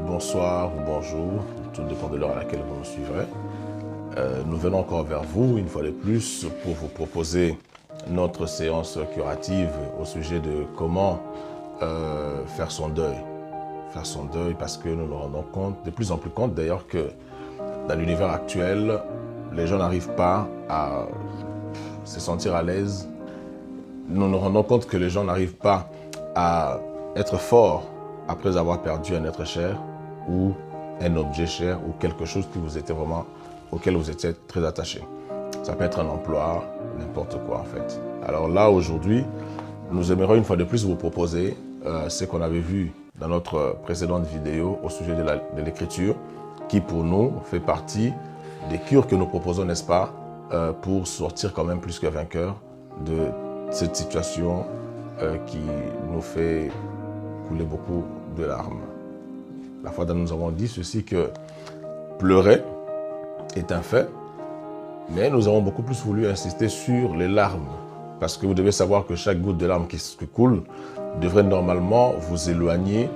bonsoir ou bonjour, tout dépend de l'heure à laquelle vous nous suivrez. Nous venons encore vers vous, une fois de plus, pour vous proposer notre séance curative au sujet de comment faire son deuil. Faire son deuil parce que nous nous rendons compte, de plus en plus compte d'ailleurs que dans l'univers actuel, les gens n'arrivent pas à se sentir à l'aise. Nous nous rendons compte que les gens n'arrivent pas à être forts après avoir perdu un être cher ou un objet cher ou quelque chose qui vous était vraiment, auquel vous étiez très attaché. Ça peut être un emploi, n'importe quoi en fait. Alors là, aujourd'hui, nous aimerions une fois de plus vous proposer ce qu'on avait vu dans notre précédente vidéo au sujet de l'écriture, qui pour nous fait partie des cures que nous proposons, n'est-ce pas, pour sortir quand même plus que vainqueur de cette situation qui nous fait couler beaucoup de larmes. La fois dernière, nous avons dit ceci, que pleurer est un fait, mais nous avons beaucoup plus voulu insister sur les larmes, parce que vous devez savoir que chaque goutte de larmes qui coule devrait normalement vous éloigner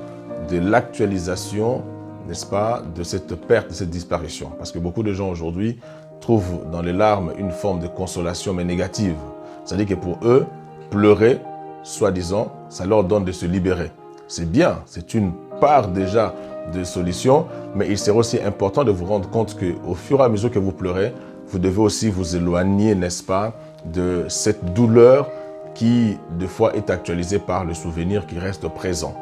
de l'actualisation, n'est-ce pas, de cette perte, de cette disparition. Parce que beaucoup de gens aujourd'hui trouvent dans les larmes une forme de consolation, mais négative. C'est-à-dire que pour eux, pleurer, soi-disant, ça leur donne de se libérer. C'est bien, c'est une part déjà de solution, mais il serait aussi important de vous rendre compte qu'au fur et à mesure que vous pleurez, vous devez aussi vous éloigner, n'est-ce pas, de cette douleur qui, des fois, est actualisée par le souvenir qui reste présent.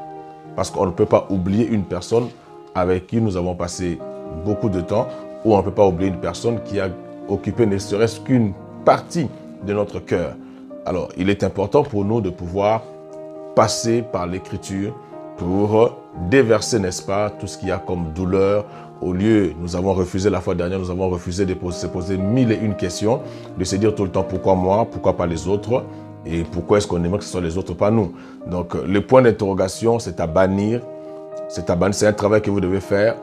Parce qu'on ne peut pas oublier une personne avec qui nous avons passé beaucoup de temps, ou on ne peut pas oublier une personne qui a occupé ne serait-ce qu'une partie de notre cœur. Alors, il est important pour nous de pouvoir passer par l'écriture pour déverser, n'est-ce pas, tout ce qu'il y a comme douleur. Au lieu, nous avons refusé la fois dernière, nous avons refusé de se poser mille et une questions, de se dire tout le temps pourquoi moi, pourquoi pas les autres, et pourquoi est-ce qu'on aimerait que ce soit les autres, pas nous. Donc, le point d'interrogation, c'est à bannir. C'est un travail que vous devez faire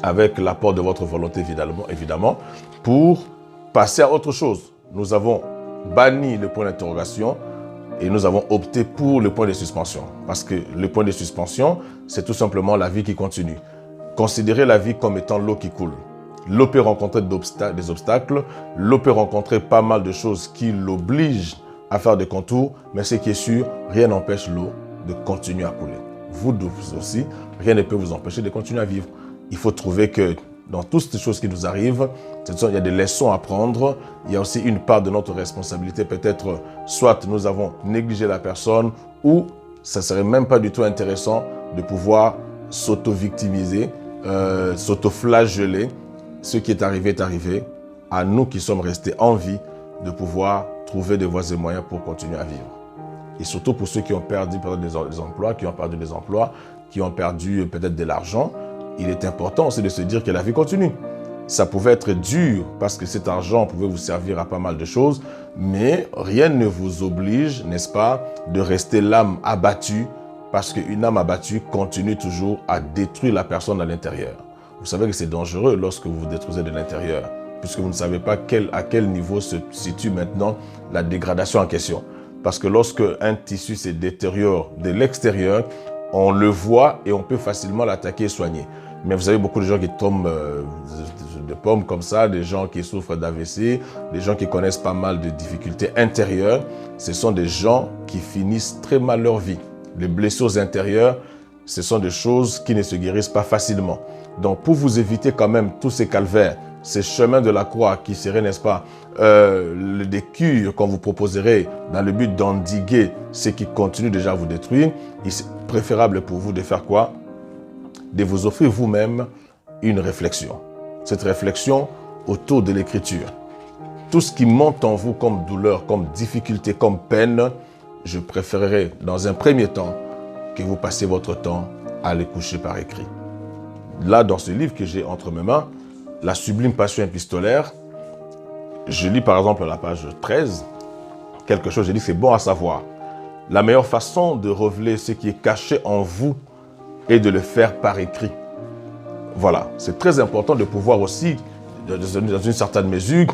avec l'apport de votre volonté, évidemment, pour passer à autre chose. Nous avons banni le point d'interrogation et nous avons opté pour le point de suspension. Parce que le point de suspension, c'est tout simplement la vie qui continue. Considérez la vie comme étant l'eau qui coule. L'eau peut rencontrer des obstacles, l'eau peut rencontrer pas mal de choses qui l'obligent à faire des contours, mais ce qui est sûr, rien n'empêche l'eau de continuer à couler. Vous aussi, rien ne peut vous empêcher de continuer à vivre. Il faut trouver que dans toutes ces choses qui nous arrivent, il y a des leçons à prendre. Il y a aussi une part de notre responsabilité. Peut-être, soit nous avons négligé la personne, ou ça ne serait même pas du tout intéressant de pouvoir s'auto-victimiser, s'auto-flageller. Ce qui est arrivé est arrivé. À nous qui sommes restés en vie, de pouvoir trouver des voies et moyens pour continuer à vivre. Et surtout pour ceux qui ont perdu des emplois, qui ont perdu peut-être de l'argent, il est important aussi de se dire que la vie continue. Ça pouvait être dur parce que cet argent pouvait vous servir à pas mal de choses, mais rien ne vous oblige, n'est-ce pas, de rester l'âme abattue, parce qu'une âme abattue continue toujours à détruire la personne à l'intérieur. Vous savez que c'est dangereux lorsque vous vous détruisez de l'intérieur, puisque vous ne savez pas à quel niveau se situe maintenant la dégradation en question. Parce que lorsque un tissu se détériore de l'extérieur, on le voit et on peut facilement l'attaquer et soigner. Mais vous avez beaucoup de gens qui tombent de pommes comme ça, des gens qui souffrent d'AVC, des gens qui connaissent pas mal de difficultés intérieures. Ce sont des gens qui finissent très mal leur vie. Les blessures intérieures, ce sont des choses qui ne se guérissent pas facilement. Donc pour vous éviter quand même tous ces calvaires, ces chemins de la croix qui seraient, n'est-ce pas, des cures qu'on vous proposerait dans le but d'endiguer ce qui continue déjà à vous détruire, il est préférable pour vous de faire quoi? De vous offrir vous-même une réflexion. Cette réflexion autour de l'écriture. Tout ce qui monte en vous comme douleur, comme difficulté, comme peine, je préférerais dans un premier temps que vous passiez votre temps à les coucher par écrit. Là, dans ce livre que j'ai entre mes mains, La sublime passion épistolaire, je lis par exemple à la page 13, quelque chose, je dis c'est bon à savoir. La meilleure façon de révéler ce qui est caché en vous est de le faire par écrit. Voilà, c'est très important de pouvoir aussi, dans une certaine mesure,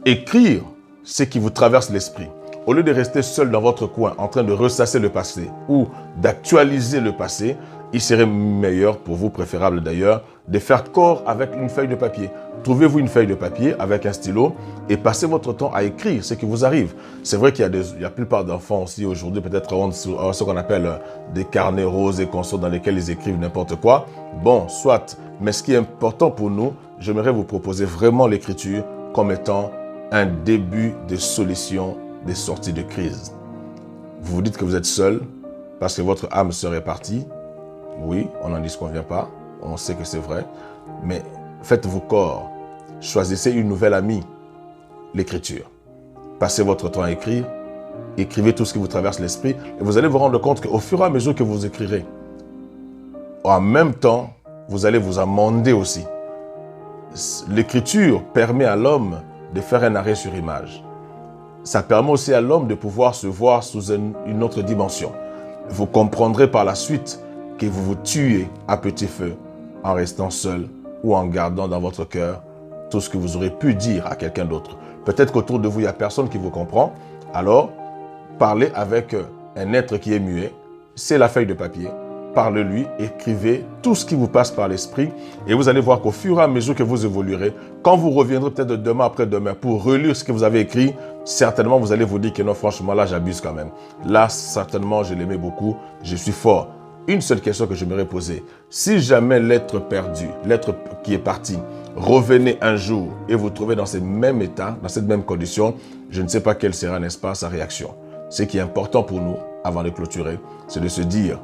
écrire ce qui vous traverse l'esprit. Au lieu de rester seul dans votre coin en train de ressasser le passé ou d'actualiser le passé, il serait meilleur pour vous, préférable d'ailleurs, de faire corps avec une feuille de papier. Trouvez-vous une feuille de papier avec un stylo et passez votre temps à écrire ce qui vous arrive. C'est vrai qu'il y a la plupart d'enfants aussi aujourd'hui, peut-être ont ce qu'on appelle des carnets roses et consorts dans lesquels ils écrivent n'importe quoi. Bon, soit. Mais ce qui est important pour nous, j'aimerais vous proposer vraiment l'écriture comme étant un début de solution des sorties de crise. Vous vous dites que vous êtes seul parce que votre âme serait partie. Oui, on n'en disconvient pas, on sait que c'est vrai, mais faites-vous corps, choisissez une nouvelle amie, l'écriture. Passez votre temps à écrire, écrivez tout ce qui vous traverse l'esprit et vous allez vous rendre compte qu'au fur et à mesure que vous écrirez, en même temps, vous allez vous amender aussi. L'écriture permet à l'homme de faire un arrêt sur image. Ça permet aussi à l'homme de pouvoir se voir sous une autre dimension. Vous comprendrez par la suite que vous vous tuez à petit feu en restant seul ou en gardant dans votre cœur tout ce que vous aurez pu dire à quelqu'un d'autre. Peut-être qu'autour de vous, il n'y a personne qui vous comprend. Alors, parlez avec un être qui est muet. C'est la feuille de papier. Parlez-lui, écrivez tout ce qui vous passe par l'esprit et vous allez voir qu'au fur et à mesure que vous évoluerez, quand vous reviendrez peut-être demain après-demain pour relire ce que vous avez écrit, certainement vous allez vous dire que non, franchement, là, j'abuse quand même. Là, certainement, je l'aimais beaucoup, je suis fort. Une seule question que je m'aurais posée, si jamais l'être perdu, l'être qui est parti, revenez un jour et vous trouvez dans ce même état, dans cette même condition, je ne sais pas quelle sera, n'est-ce pas, sa réaction. Ce qui est important pour nous, avant de clôturer, c'est de se dire,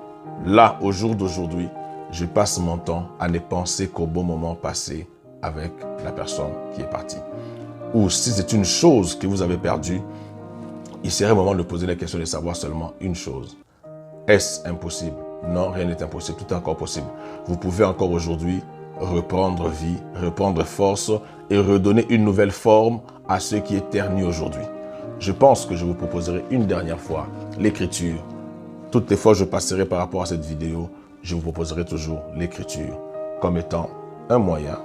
là, au jour d'aujourd'hui, je passe mon temps à ne penser qu'au bon moment passé avec la personne qui est partie. Ou si c'est une chose que vous avez perdue, il serait le moment de poser la question de savoir seulement une chose. Est-ce impossible? Non, rien n'est impossible, tout est encore possible. Vous pouvez encore aujourd'hui reprendre vie, reprendre force et redonner une nouvelle forme à ce qui est terni aujourd'hui. Je pense que je vous proposerai une dernière fois l'écriture. Toutes les fois que je passerai par rapport à cette vidéo, je vous proposerai toujours l'écriture comme étant un moyen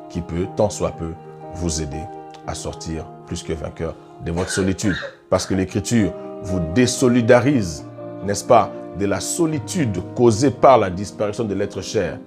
qui peut, tant soit peu, vous aider à sortir plus que vainqueur de votre solitude. Parce que l'écriture vous désolidarise, n'est-ce pas, de la solitude causée par la disparition de l'être cher.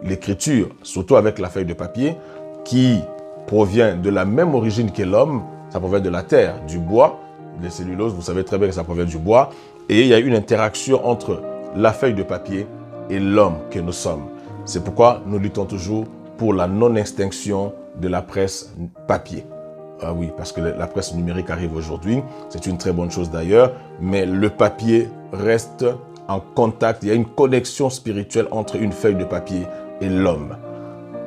L'écriture, surtout avec la feuille de papier, qui provient de la même origine que l'homme, ça provient de la terre, du bois, les celluloses, vous savez très bien que ça provient du bois, et il y a une interaction entre la feuille de papier et l'homme que nous sommes. C'est pourquoi nous luttons toujours pour la non-extinction de la presse papier. Ah oui, parce que la presse numérique arrive aujourd'hui, c'est une très bonne chose d'ailleurs, mais le papier reste en contact, il y a une connexion spirituelle entre une feuille de papier et l'homme.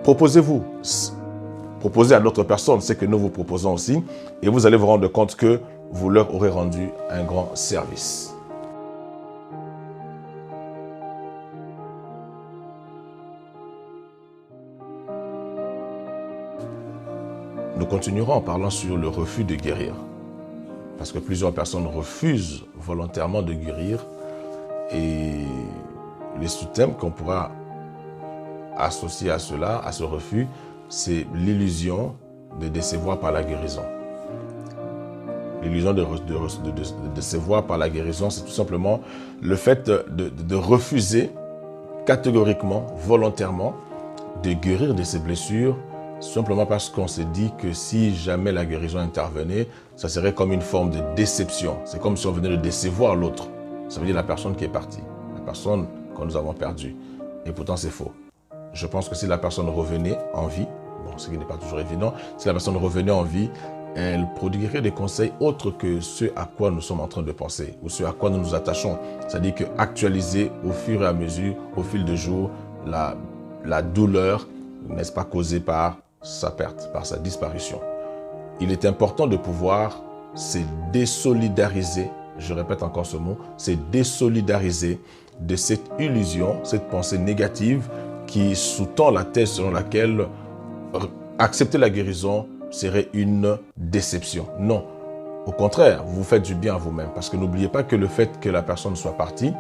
Proposez-vous, proposez à d'autres personnes ce que nous vous proposons aussi, et vous allez vous rendre compte que vous leur aurez rendu un grand service. Nous continuerons en parlant sur le refus de guérir. Parce que plusieurs personnes refusent volontairement de guérir. Et les sous-thèmes qu'on pourra associer à cela, à ce refus, c'est l'illusion de décevoir par la guérison. L'illusion de décevoir par la guérison, c'est tout simplement le fait de refuser catégoriquement, volontairement, de guérir de ses blessures, simplement parce qu'on s'est dit que si jamais la guérison intervenait, ça serait comme une forme de déception. C'est comme si on venait de décevoir l'autre. Ça veut dire la personne qui est partie, la personne que nous avons perdue. Et pourtant, c'est faux. Je pense que si la personne revenait en vie, bon, ce qui n'est pas toujours évident, si la personne revenait en vie, elle prodiguerait des conseils autres que ceux à quoi nous sommes en train de penser ou ceux à quoi nous nous attachons. C'est-à-dire qu'actualiser au fur et à mesure, au fil des jours, la douleur, n'est-ce pas, causée par sa perte, par sa disparition. Il est important de pouvoir se désolidariser, je répète encore ce mot, se désolidariser de cette illusion, cette pensée négative qui sous-tend la thèse selon laquelle accepter la guérison serait une déception. Non, au contraire, vous faites du bien à vous-même parce que n'oubliez pas que le fait que la personne soit partie,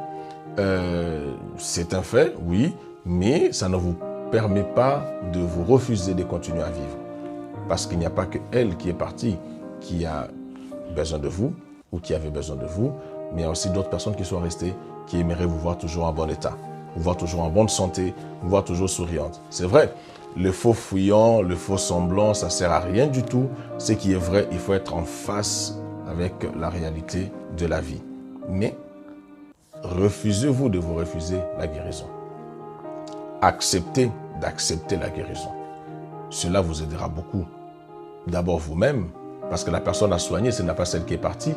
c'est un fait, oui, mais ça ne vous permet pas de vous refuser de continuer à vivre. Parce qu'il n'y a pas que elle qui est partie, qui a besoin de vous ou qui avait besoin de vous, mais il y a aussi d'autres personnes qui sont restées, qui aimeraient vous voir toujours en bon état. vous voir toujours en bonne santé, vous voir toujours souriante. C'est vrai, le faux fuyant, le faux semblant, ça ne sert à rien du tout. Ce qui est vrai, il faut être en face avec la réalité de la vie. Mais refusez-vous de vous refuser la guérison. Acceptez d'accepter la guérison. Cela vous aidera beaucoup. D'abord vous-même, parce que la personne à soigner, ce n'est pas celle qui est partie.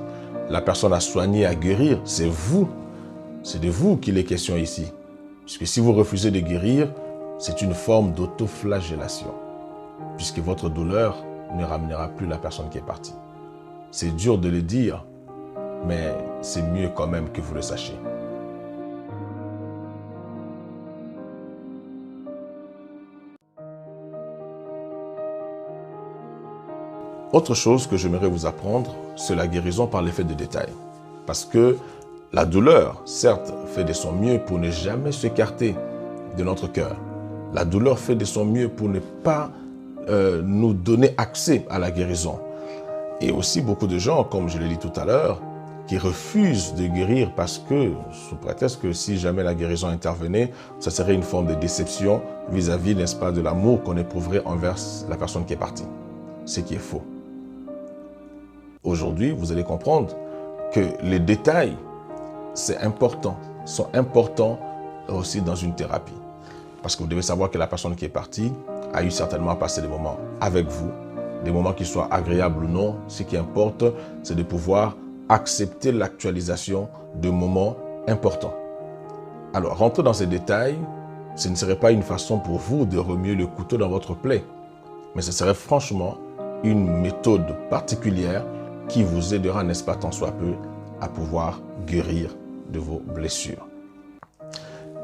La personne à soigner, à guérir, c'est vous. C'est de vous qu'il est question ici. Puisque si vous refusez de guérir, c'est une forme d'autoflagellation. Puisque votre douleur ne ramènera plus la personne qui est partie. C'est dur de le dire, mais c'est mieux quand même que vous le sachiez. Autre chose que j'aimerais vous apprendre, c'est la guérison par l'effet de détail. Parce que la douleur, certes, fait de son mieux pour ne jamais s'écarter de notre cœur. La douleur fait de son mieux pour ne pas nous donner accès à la guérison. Et aussi beaucoup de gens, comme je l'ai dit tout à l'heure, qui refusent de guérir parce que, sous prétexte que si jamais la guérison intervenait, ça serait une forme de déception vis-à-vis, n'est-ce pas, de l'amour qu'on éprouverait envers la personne qui est partie. Ce qui est faux. Aujourd'hui, vous allez comprendre que les détails, c'est important, sont importants aussi dans une thérapie. Parce que vous devez savoir que la personne qui est partie a eu certainement à passer des moments avec vous, des moments qui soient agréables ou non. Ce qui importe, c'est de pouvoir accepter l'actualisation de moments importants. Alors, rentrer dans ces détails, ce ne serait pas une façon pour vous de remuer le couteau dans votre plaie, mais ce serait franchement une méthode particulière qui vous aidera, n'est-ce pas, tant soit peu, à pouvoir guérir de vos blessures.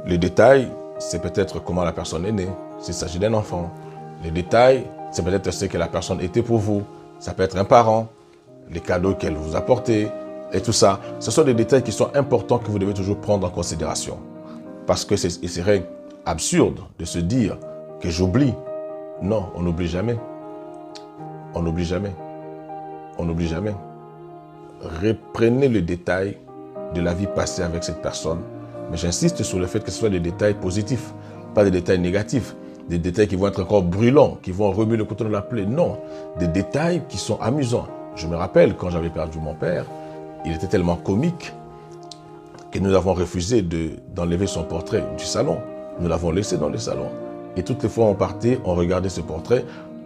Les détails, c'est peut-être comment la personne est née, s'il s'agit d'un enfant. Les détails, c'est peut-être ce que la personne était pour vous. Ça peut être un parent, les cadeaux qu'elle vous a apportés, et tout ça. Ce sont des détails qui sont importants que vous devez toujours prendre en considération. Parce que il serait absurde de se dire que j'oublie. Non, on n'oublie jamais. On n'oublie jamais. On n'oublie jamais. Reprenez le détail de la vie passée avec cette personne. Mais j'insiste sur le fait que ce soit des détails positifs, pas des détails négatifs. Des détails qui vont être encore brûlants, qui vont remuer le couteau dans la plaie. Non, des détails qui sont amusants. Je me rappelle quand j'avais perdu mon père, il était tellement comique que nous avons refusé d'enlever son portrait du salon. Nous l'avons laissé dans le salon. Et toutes les fois on partait, on regardait ce portrait.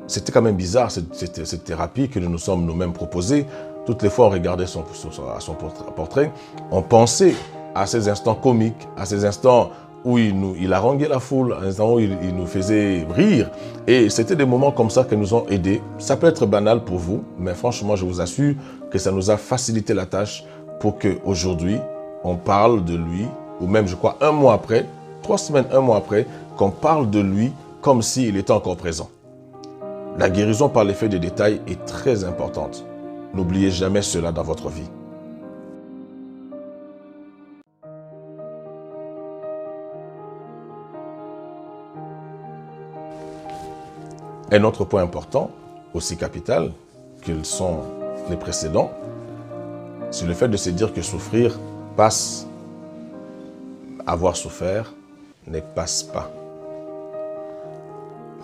C'était quand même bizarre, cette thérapie que nous nous sommes nous-mêmes proposée. Toutes les fois, on regardait son portrait, on pensait à ces instants comiques, à ces instants où il haranguait la foule, à ces instants où il nous faisait rire. Et c'était des moments comme ça qui nous ont aidés. Ça peut être banal pour vous, mais franchement, je vous assure que ça nous a facilité la tâche pour qu'aujourd'hui, on parle de lui, ou même, je crois, 1 mois après, 3 semaines, 1 mois après, qu'on parle de lui comme s'il était encore présent. La guérison par l'effet des détails est très importante. N'oubliez jamais cela dans votre vie. Un autre point important, aussi capital, qu'ils sont les précédents, c'est le fait de se dire que souffrir passe. Avoir souffert ne passe pas.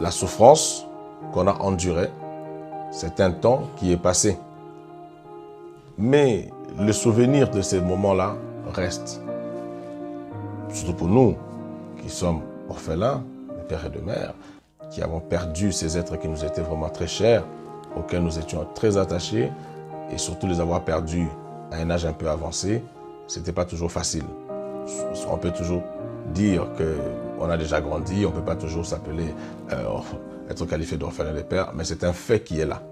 La souffrance qu'on a endurée, c'est un temps qui est passé. Mais le souvenir de ces moments-là reste. Surtout pour nous qui sommes orphelins, de père et de mère, qui avons perdu ces êtres qui nous étaient vraiment très chers, auxquels nous étions très attachés, et surtout les avoir perdus à un âge un peu avancé, ce n'était pas toujours facile. On peut toujours dire qu'on a déjà grandi, on ne peut pas toujours s'appeler, être qualifié d'orphelin de père, mais c'est un fait qui est là.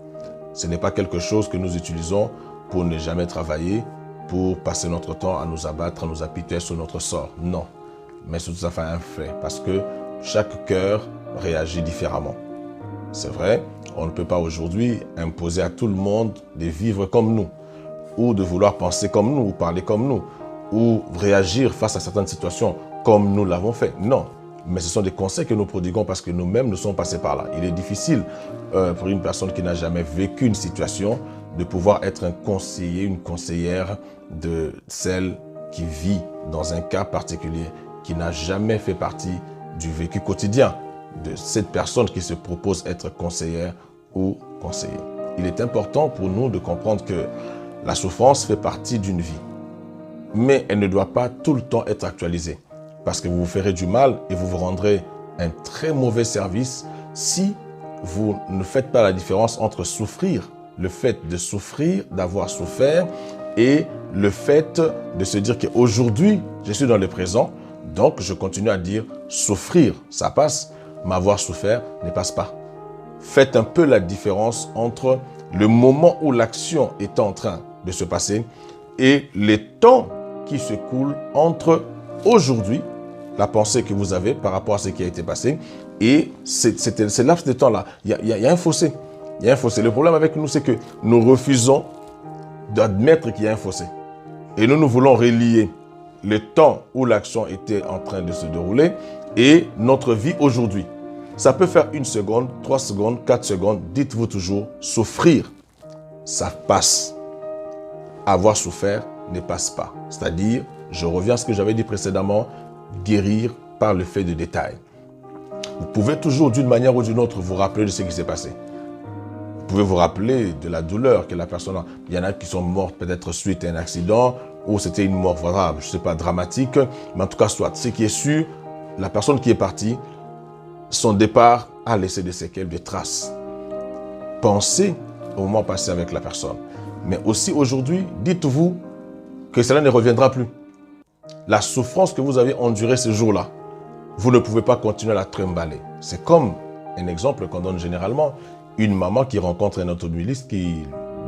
Ce n'est pas quelque chose que nous utilisons pour ne jamais travailler, pour passer notre temps à nous abattre, à nous apitoyer sur notre sort. Non, mais c'est tout à fait un fait, parce que chaque cœur réagit différemment. C'est vrai, on ne peut pas aujourd'hui imposer à tout le monde de vivre comme nous, ou de vouloir penser comme nous, ou parler comme nous, ou réagir face à certaines situations comme nous l'avons fait. Non, mais ce sont des conseils que nous prodiguons parce que nous-mêmes nous sommes passés par là. Il est difficile pour une personne qui n'a jamais vécu une situation de pouvoir être un conseiller, une conseillère de celle qui vit dans un cas particulier, qui qui n'a jamais fait partie du vécu quotidien de cette personne qui se propose être conseillère ou conseiller. Il est important pour nous de comprendre que la souffrance fait partie d'une vie, mais elle ne doit pas tout le temps être actualisée, parce que vous vous ferez du mal et vous vous rendrez un très mauvais service si vous ne faites pas la différence entre souffrir, le fait de souffrir, d'avoir souffert, et le fait de se dire qu'aujourd'hui, je suis dans le présent, donc je continue à dire souffrir, ça passe, mais avoir souffert ne passe pas. Faites un peu la différence entre le moment où l'action est en train de se passer et les temps qui se coulent entre aujourd'hui, la pensée que vous avez par rapport à ce qui a été passé, et ce laps de temps-là. Il y a un fossé. Il y a un fossé. Le problème avec nous, c'est que nous refusons d'admettre qu'il y a un fossé. Et nous voulons relier le temps où l'action était en train de se dérouler et notre vie aujourd'hui. Ça peut faire 1 seconde, 3 secondes, 4 secondes. Dites-vous toujours, souffrir, ça passe. Avoir souffert ne passe pas. C'est-à-dire, je reviens à ce que j'avais dit précédemment, guérir par le fait de détail. Vous pouvez toujours, d'une manière ou d'une autre, vous rappeler de ce qui s'est passé. Vous pouvez vous rappeler de la douleur que la personne a. Il y en a qui sont mortes peut-être suite à un accident ou c'était une mort, voilà, je ne sais pas, dramatique. Mais en tout cas, soit. Ce qui est sûr, la personne qui est partie, son départ a laissé des séquelles, des traces. Pensez au moment passé avec la personne. Mais aussi aujourd'hui, dites-vous que cela ne reviendra plus. La souffrance que vous avez endurée ce jour-là, vous ne pouvez pas continuer à la trimballer. C'est comme un exemple qu'on donne généralement. Une maman qui rencontre un automobiliste qui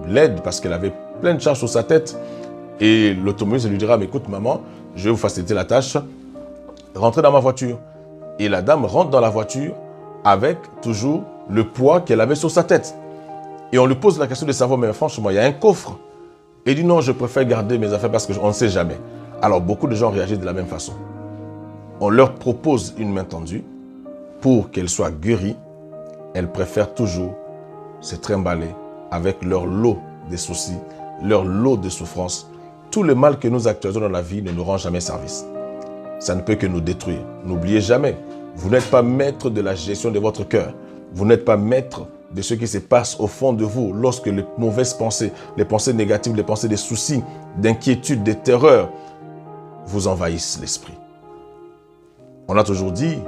l'aide parce qu'elle avait plein de charges sur sa tête. Et l'automobiliste lui dira, mais écoute maman, je vais vous faciliter la tâche. Rentrez dans ma voiture. Et la dame rentre dans la voiture avec toujours le poids qu'elle avait sur sa tête. Et on lui pose la question de savoir, mais franchement, il y a un coffre. Et il dit non, je préfère garder mes affaires parce qu'on ne sait jamais. Alors beaucoup de gens réagissent de la même façon. On leur propose une main tendue pour qu'elle soit guérie. Elles préfèrent toujours se trimballer avec leur lot de soucis, leur lot de souffrances. Tout le mal que nous actualisons dans la vie ne nous rend jamais service. Ça ne peut que nous détruire. N'oubliez jamais, vous n'êtes pas maître de la gestion de votre cœur. Vous n'êtes pas maître de ce qui se passe au fond de vous lorsque les mauvaises pensées, les pensées négatives, les pensées des soucis, d'inquiétude, des terreurs vous envahissent l'esprit. On a toujours dit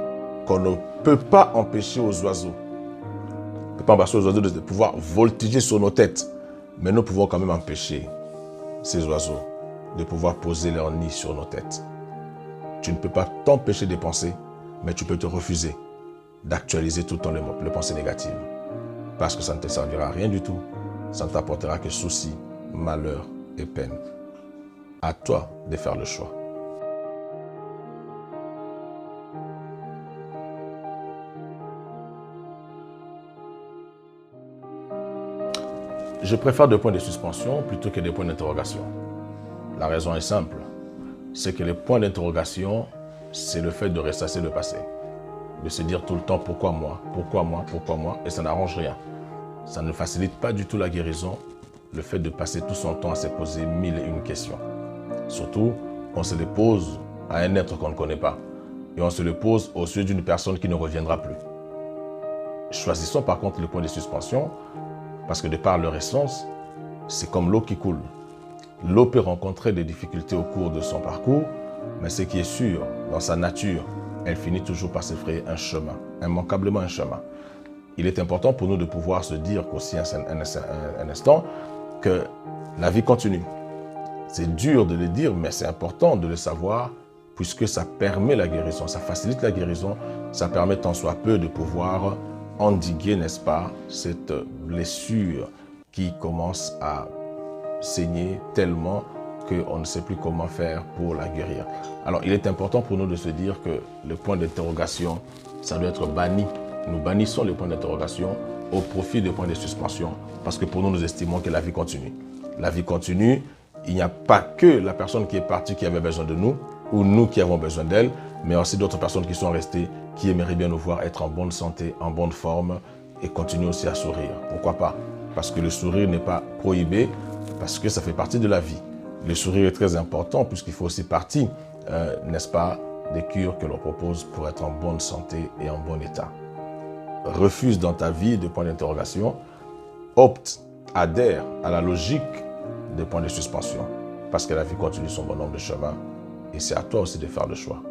qu'on ne peut pas empêcher aux oiseaux, on ne peut pas empêcher aux oiseaux de pouvoir voltiger sur nos têtes, mais nous pouvons quand même empêcher ces oiseaux de pouvoir poser leur nid sur nos têtes. Tu ne peux pas t'empêcher de penser, mais tu peux te refuser d'actualiser tout le temps les pensées négatives. Parce que ça ne te servira à rien du tout. Ça ne t'apportera que soucis, malheur et peine. À toi de faire le choix. Je préfère des points de suspension plutôt que des points d'interrogation. La raison est simple. C'est que les points d'interrogation, c'est le fait de ressasser le passé. De se dire tout le temps pourquoi moi, pourquoi moi, pourquoi moi, et ça n'arrange rien. Ça ne facilite pas du tout la guérison, le fait de passer tout son temps à se poser 1001 questions. Surtout, on se les pose à un être qu'on ne connaît pas. Et on se le pose au sujet d'une personne qui ne reviendra plus. Choisissons par contre le point de suspension, parce que de par leur essence, c'est comme l'eau qui coule. L'eau peut rencontrer des difficultés au cours de son parcours, mais ce qui est sûr, dans sa nature, elle finit toujours par se frayer un chemin, immanquablement un chemin. Il est important pour nous de pouvoir se dire qu'aussi un instant que la vie continue. C'est dur de le dire, mais c'est important de le savoir puisque ça permet la guérison, ça facilite la guérison, ça permet tant soit peu de pouvoir endiguer, n'est-ce pas, cette blessure qui commence à saigner tellement qu'on ne sait plus comment faire pour la guérir. Alors, il est important pour nous de se dire que le point d'interrogation, ça doit être banni. Nous bannissons les points d'interrogation au profit des points de suspension parce que pour nous, nous estimons que la vie continue. La vie continue, il n'y a pas que la personne qui est partie qui avait besoin de nous ou nous qui avons besoin d'elle, mais aussi d'autres personnes qui sont restées, qui aimeraient bien nous voir être en bonne santé, en bonne forme et continuer aussi à sourire. Pourquoi pas? Parce que le sourire n'est pas prohibé, parce que ça fait partie de la vie. Le sourire est très important puisqu'il fait aussi partie, n'est-ce pas, des cures que l'on propose pour être en bonne santé et en bon état. Refuse dans ta vie de points d'interrogation, opte, adhère à la logique des points de suspension, parce que la vie continue son bon nombre de chemins et c'est à toi aussi de faire le choix.